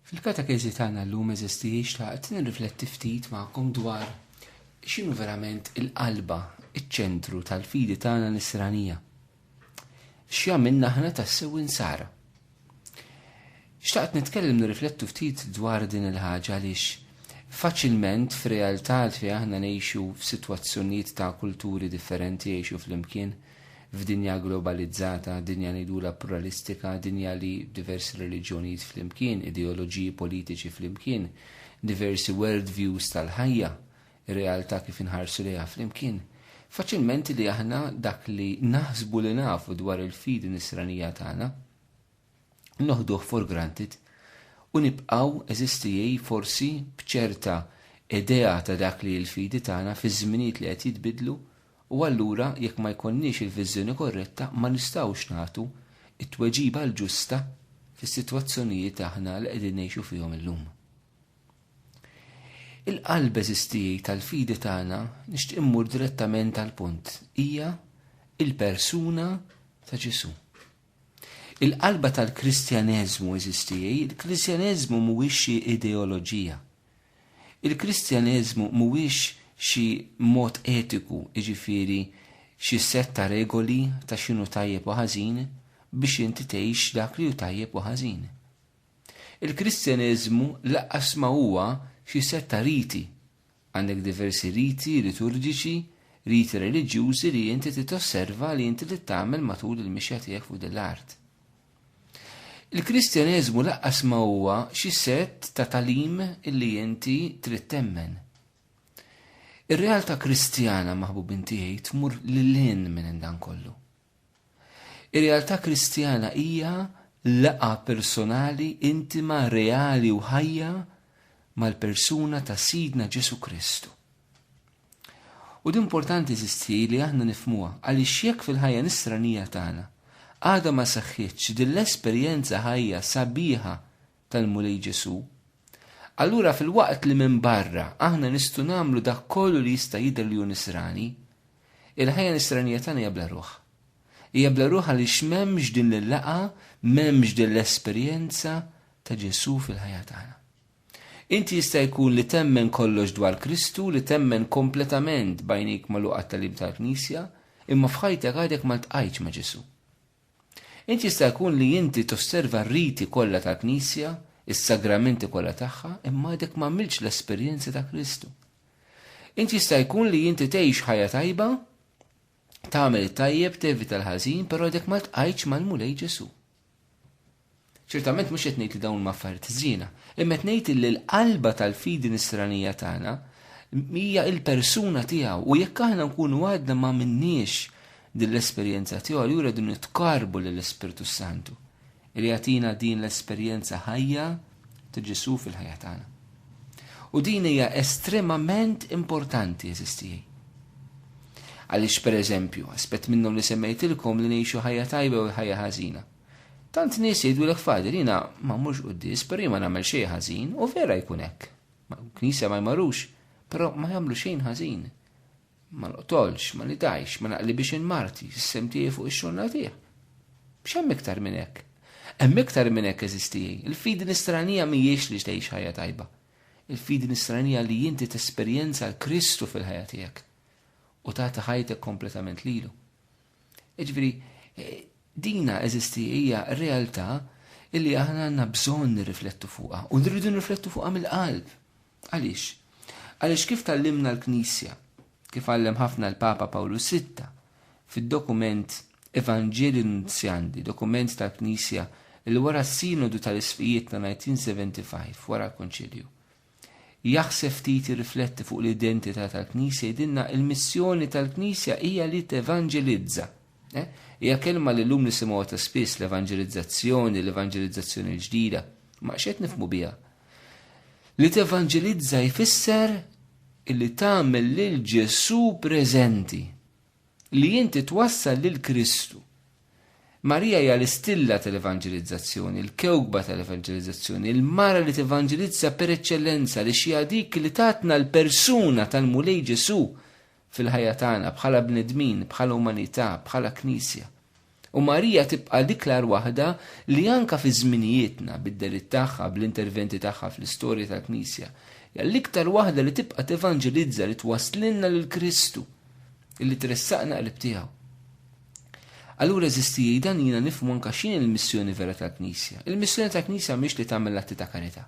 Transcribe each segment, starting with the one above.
Fil-katekezi tagħna llum eżistijiex taqt nirrifletti ftit magħkom dwar x'inhu verament il-qalba, iċ-ċentru tal-fidi tagħna nisranija. X'jagħmilna aħna tassew insara. Xtaqt nitkellem nirriflettu ftit dwar din il-ħaġa għaliex faċilment f'realtà fejn aħna ngħixu f'sitwazzjonijiet ta' kulturi differenti jgħixu flimkien f'dinja globalizzata, dinja ngħidula pluralistika, dinja li diversi reliġjonijiet flimkien, ideoloġiji politiċi flimkien, diversi world views tal-ħajja, ir-realtà kif inħarsu lejha flimkien. Faċilment li aħna dak li naħsbu li nafu dwar il-fidi nisranija tagħna noħduh for granted u nibqgħu eżistijej forsi b'ċerta idea ta' dak li l-fidi tagħna fi żminijiet li qed jitbidlu. U allura jekk ma jkollniex il-viżjoni korretta ma nistgħux nagħtu it-tweġiba l-ġusta fis-sitwazzjonijiet aħna li qegħdin ngħixu fihom illum. Il-qalb eżistijej tal-fidi tagħna nixtieq immur direttament tal-punt hija il-persuna ta' Ġesu. Il-qalba tal-Kristjaneżmu eżistijej, il-Kristjaneżmu mhuwiex xi ideoloġija. Il-Kristjaneżmu mhuwiex xi mod etiku, jiġifieri xi setta regoli ta' x'inhu tajjeb u ħażin biex inti tgħix dak li hu tajjeb u ħażin. Il-Kristjaneżmu laqqas ma huwa xi setta riti. Għandek diversi riti liturġiċi, riti reliġjużi li inti titosserva li inti li tagħmel matul il-mixja tiegħek fuq l-art. Il-Kristjaneżmu laqqas ma huwa xi sett ta' talim illi inti trid temmen. Ir-realtà Kristjana maħbubin tiegħi tmur lil-hinn minn dan kollu. Ir-realtà Kristjana hija laqa personali, intima, reali u ħajja mal-persuna ta' Sidna Ġesu Kristu. U d-importanti eżisti li aħna nifhmuha għaliex jekk fil-ħajja nisranija tagħna għadha ma saħħitx din l-esperjenza ħajja sabiħa tal-mulej Ġesu, allura fil-waqt li minn barra aħna nistgħu nagħmlu dak kollu li jista' jidher li hu nisrani, il-ħajja nisranija tagħna hija bla ruħ. Hija bla ruħ għaliex m'hemmx din il-laqa, m'hemmx din l-esperjenza ta' Ġesu fil-ħajja tagħna. Inti jista' jkun li temmen kollox dwar Kristu, li temmen kompletament bajnik magħluqa tal-lib tal-Knisja, imma f'ħajtek għadek ma ltqajtx ma' Ġesu. Inti jista' jkun li inti tosserva r-riti kollha tal-Knisja, is-sagramenti kollha tagħha, imma għadek ma għamilx l-esperjenzi ta' Kristu. Inti jista' jkun li inti tgħix ħajja tajba, tagħmel it-tajjeb, tevita l-ħażin, però għadek ma ltqajtx mal-mulej Ġesu. Ċertament mhux qed ngħid li dawn m'affarijiet żiena, imma qed ngħid li l-qalba tal-fidi nisranija tagħna hija l-persuna tiegħu u jekk aħna nkunu għadna ma minniex din l-esperjenza tiegħu allura rridu nitqarbu lill-Ispiritu Santu li jagħtina din l-esperjenza ħajja ta' Ġesu fil-ħajja tagħna. U din hija estremament importanti eżistijej. Għaliex pereżempju, aspett minnhom li semmejtilkom li ngħixu ħajja tajba u ħajja ħażina. Tant nies jgħidulek fader jiena ma mmurx qudies, però ma nagħmel xejn ħażin u vera jkun hekk. Knisja ma jmarrux, però ma jagħmlu xejn ħażin. Ma noqtolx, ma nidajx, ma naqlibix inmarti, s-sem tiegħi fuq ix-xogħol tiegħek. B'x'hemm iktar minn hekk? Hemm iktar minn hekk eżistijej. Il-fidi nisranija mhijiex li tgħix ħajja tajba. Il-fidi nisranija li inti tesperjenza l-Kristu fil-ħajja tiegħek u tagħti ħajtek kompletament lilu. Jiġifieri dina eżistija realtà illi aħna għandna bżonn nirriflettu fuqha u nridu nirriflettu fuqha mill-qalb. Għaliex? Għaliex kif tallimna l-Knisja, kif għallem ħafna l-Papa Pawlus VI fid-dokument Evangelii Nunzjandi, dokument tal-Knisja li wara s-sinodu tal-isfijiet ta' 1975 wara l-Konċilju. Jaħseb ftit jirrifletti fuq l-identità tal-Knisja jidinna il-missjoni tal-Knisja hija li tevanġelizza. Hija kelma li llum nisimgħuha ta' spiss l-evanġelizzazzjoni l-ġdida, ma x'qed nifhmu biha. Li tevanġelizza jfisser illi tagħmel lil Ġesu preżenti, li inti twassal lil Kristu. Marija hija l-istilla tal-evanġelizzazzjoni, l-kewkba tal-evanġelizzazzjoni, il-mara li tevanġelizza per eċċellenza li xi dik li tatna l-persuna tal-mulej Ġesu fil-ħajja tagħna bħala bnedmin, bħala umanità, bħala Knisja. U Marija tibqa' diklar waħda li anka fi żminijietna bid-delitt tagħha bl-interventi tagħha fl-istorja tal-Knisja hija l-iktar waħda li tibqa' tevanġelizza li twasslilna lil Kristu illi tressaqna qlib tiegħu. Allura eżistijaj dan jiena nifhmu anke x'inhi l-missjoni vera tal-Knisja. Il-missjoni tal-Knisja mhix li tagħmel atti ta' karità.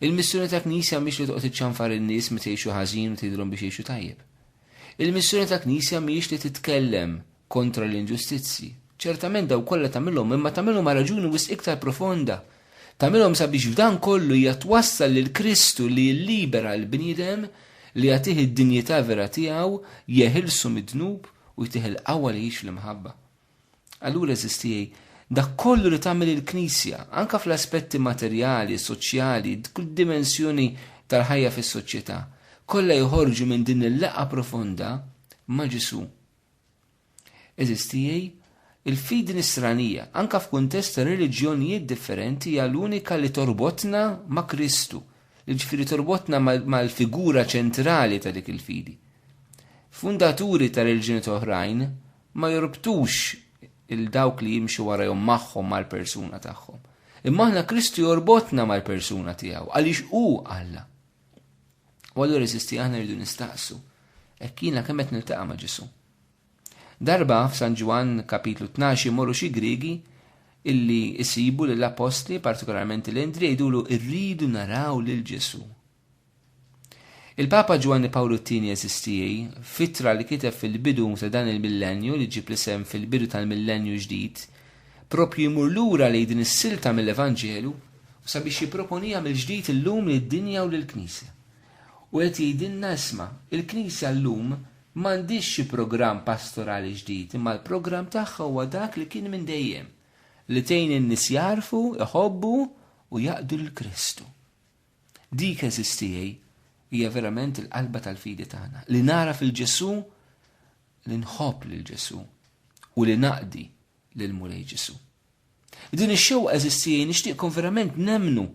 Il-missjoni tal-Knisja mhix li toqgħod tiċċanfar in-nies meta jgħixu ħażin u tgħidilhom biex jgħixu tajjeb. Il-missjoni tal-Knisja mhix li titkellem kontra l-inġustizzi. Ċertament daw kollha tagħmilhom, imma tagħmilhom ma' raġuni wisq iktar profonda. Tagħmilhom sabiex f'dan kollu hija twassal lil Kristu li llibera l-bniedem li jagħtih id-dinjità vera tiegħu jeħilsu mid-dnub u jtih il-qawwa li jgħix fl-imħabba. Allura eżistijaj, dak kollu li tagħmel il-Knisja, anke fl-aspetti materjali, soċjali, kull dimensjoni tal-ħajja fis-soċjetà, kollha joħorġu minn din il-laqgħa profonda ma' Ġesu. Eżistijaj, il-fidi nisranija, anke f'kuntest ta' reliġjonijiet differenti hija l-unika li torbotna ma' Kristu, li ġifieri torbotna mal-figura ċentrali ta' dik il-fidi. Fundaturi ta' reliġjoni oħrajn ma jorbtux il-dawk li jimxu warahom magħhom mal-persuna tagħhom. Imma aħna Kristu jorbotna mal-persuna tiegħu għaliex hu Alla. U allura eżisti aħna rridu nistaqsu hekk jiena kemm qed niltaqa' ma' Ġesu. Darba f'San Ġwan kapitlu 12 imorru xi Griegi illi isibu lill-apostli, partikolarment l-Endri, jgħidulu rridu naraw lil Ġesu. Il-Papa Giovanni Paolo II eżistijaj, fitra li kiteb fil-bidu ta' dan il-millenju li ġib l-isem fil-bidu tal-millenju ġdid, propju jmur lura li din is-silta mill-Evanġelu u sabiex jipproponija mill-ġdid illum lid-dinja u lill-Knisja. U qed jgħidilna isma' il-Knisja llum m'għandix xi programm pastorali ġdid, imma l-programm tagħha huwa dak li kien minn dejjem li tgħin in-nies jarfu, iħobbu u jaqdu l-Kristu. Dik eżistijaj hija verament il-qalba tal-fidi tagħna, li nara fil-Ġesu, li nħobb lil Ġesu u li naqdi lil mulej Ġesu. Din ix-xewqa eżistijaj nixtieqkom verament nemnu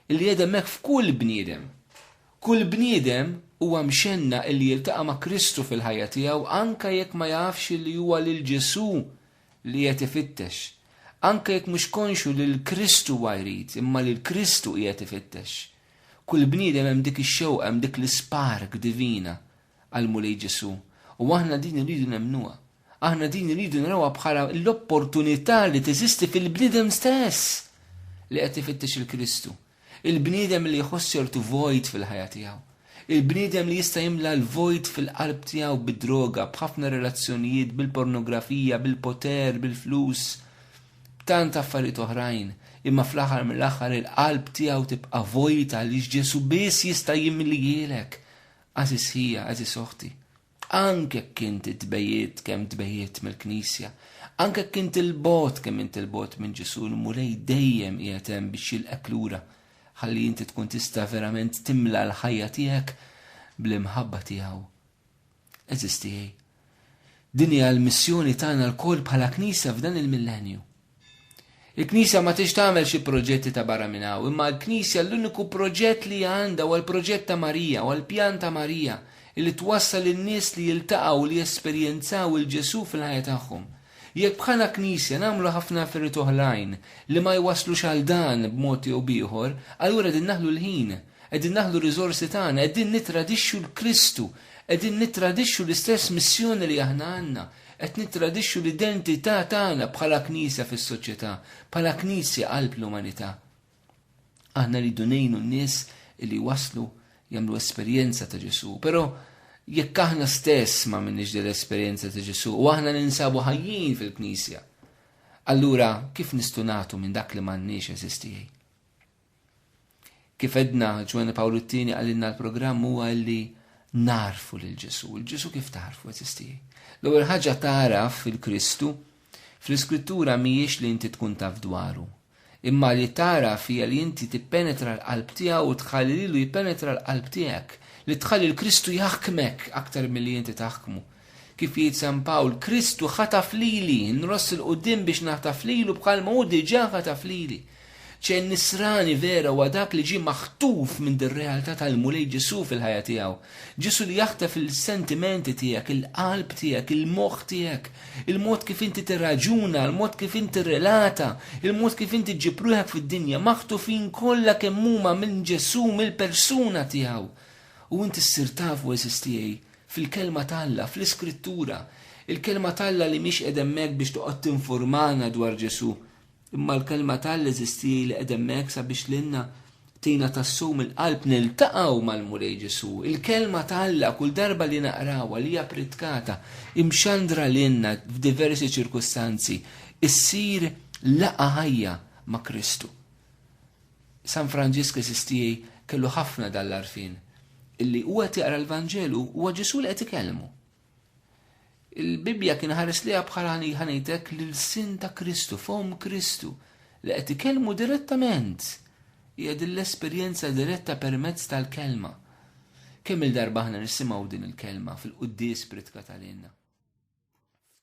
li qiegħda hemmhekk f'kull bniedem. Kull bniedem huwa mxenna li jiltaqa' ma' Kristu fil-ħajja tiegħu anke jekk ma jafx li huwa lil Ġesu li qed ifittex. Anke jekk mhux konxu lil Kristu huwa jrid, imma lil Kristu qiegħed ifittex. Kull bniedem hemm dik ix-xewqa, hemm dik l-ispark divina għal mulej Ġesu. U aħna din iridu nemnuha. Aħna din iridu narawha bħala l-opportunità li teżisti fil-bniedem stess li qed ifittex il-Kristu. Il-bniedem li jħoss ċertu vojt fil-ħajja tiegħu. Il-bniedem li jista' jimla l-vojt fil-qalb tiegħu bid-droga, b'ħafna relazzjonijiet, bil-pornografija, bil-poter, bil-flus, b'tant affarijiet oħrajn. Imma fl-aħħar mill-aħħar il-qalb tiegħu tibqa' vojta għaliex Ġesu biss jista' jimlijielek. Għażis hija, għażis oħti. Anke inti tbejjiet kemm tbejjiet mill-Knisja, anke inti il-bot kemm inti il-bot minn Ġesu, l-mulej dejjem qiegħed hemm biex jilqek lura ħalli inti tkun tista' verament timla l-ħajja tiegħek bl-imħabba tiegħu. Eżistijaj. Din hija l-missjoni tagħna lkoll bħala Knisja f'dan il-millenju. Il-Knisja ma tix tagħmel xi proġetti ta' barra minn hawn, imma l-Knisja l-uniku proġett li għandha huwa l-proġett ta' Marija, u l-pjan ta' Marija li twassal in-nies li jiltaqgħu li jesperjenzaw il-Ġesu fil-ħajja tagħhom. Jekk bħala Knisja nagħmlu ħafna affarijiet oħrajn li ma jwaslux għal dan b'mod jew ieħor, allura qegħdin naħlu l-ħin, qegħdin naħlu riżorsi tagħna, qegħdin nitradixxu l-Kristu, qegħdin nitradixxu l-istess missjoni li aħna għandna. Qed nitradixxu l-identità tagħna bħala Knisja fis-soċjetà, bħala Knisja qalb l-umanità. Aħna rridu ngħinu n-nies li waslu jagħmlu esperjenza ta' Ġesu, però jekk aħna stess ma minniex din l-esperjenza ta' Ġesu u aħna ninsabu ħajjin fil-Knisja, allura kif nistgħu nagħtu minn dak li m'għandniex eżistijaj? Kif edna Giovanni Paolo II għalilna l-programm huwa li narfu lil Ġesu. Il-Ġesu kif tarfu eżistijaj? L-ewwel ħaġa taraf fil-Kristu, fl-Iskrittura mhijiex li inti tkun taf dwaru, imma li taraf hija li inti tippenetra l-qalb tiegħu u tħalli lilu jippenetra l-qalb tiegħek, li tħalli l-Kristu jaħkmek aktar milli inti taħkmu. Kif jgħid San Pawl, Kristu ħataf lili, nross il-qudiem biex naħtaf lilu bħalma hu diġà ħataf lili. ċe nisrani vera u dak li ġi maħtuf minn dir-realtà tal-mulej Ġesu fil-ħajja tiegħu. Ġesu li jaħtaf il-sentimenti tiegħek, il-qalb tiegħek, il-moħħ tiegħek, il-mod kif inti tirraġuna, il-mod kif inti relata, il-mod kif inti ġġib ruħek fid-dinja, maħtufin kollha kemm huma minn Ġesu, mill-persuna tiegħu. U inti ssir taf eżis tiegħi fil-kelma talla, fl-iskrittura, il-kelma talla li mhix qed hemmhekk biex toqgħod tinformana dwar Ġesu. Imma l-kelma tal-eżisti li qedemmek sabiex l-inna tina tassum il-qalb niltaqaw mal-mulej Ġesu. Il-kelma talla kull darba li naqrawa li hija pritkata imxandra l-inna f'diversi ċirkustanzi issir laqa ħajja ma' Kristu. San Franġisk eżistijaj kellu ħafna dal-arfin illi huwa tiqra l-Vanġelu huwa Ġesu li qed ikellmu. Il-Bibja kien ħares liha bħala ħanejtek lil-sin ta' Kristu, fom Kristu, li qed ikellmu direttament. Hija din l-esperjenza diretta permezz tal-kelma. Kemm il-darba aħna nisimgħu din il-kelma fil-quddies pritka tal-inna.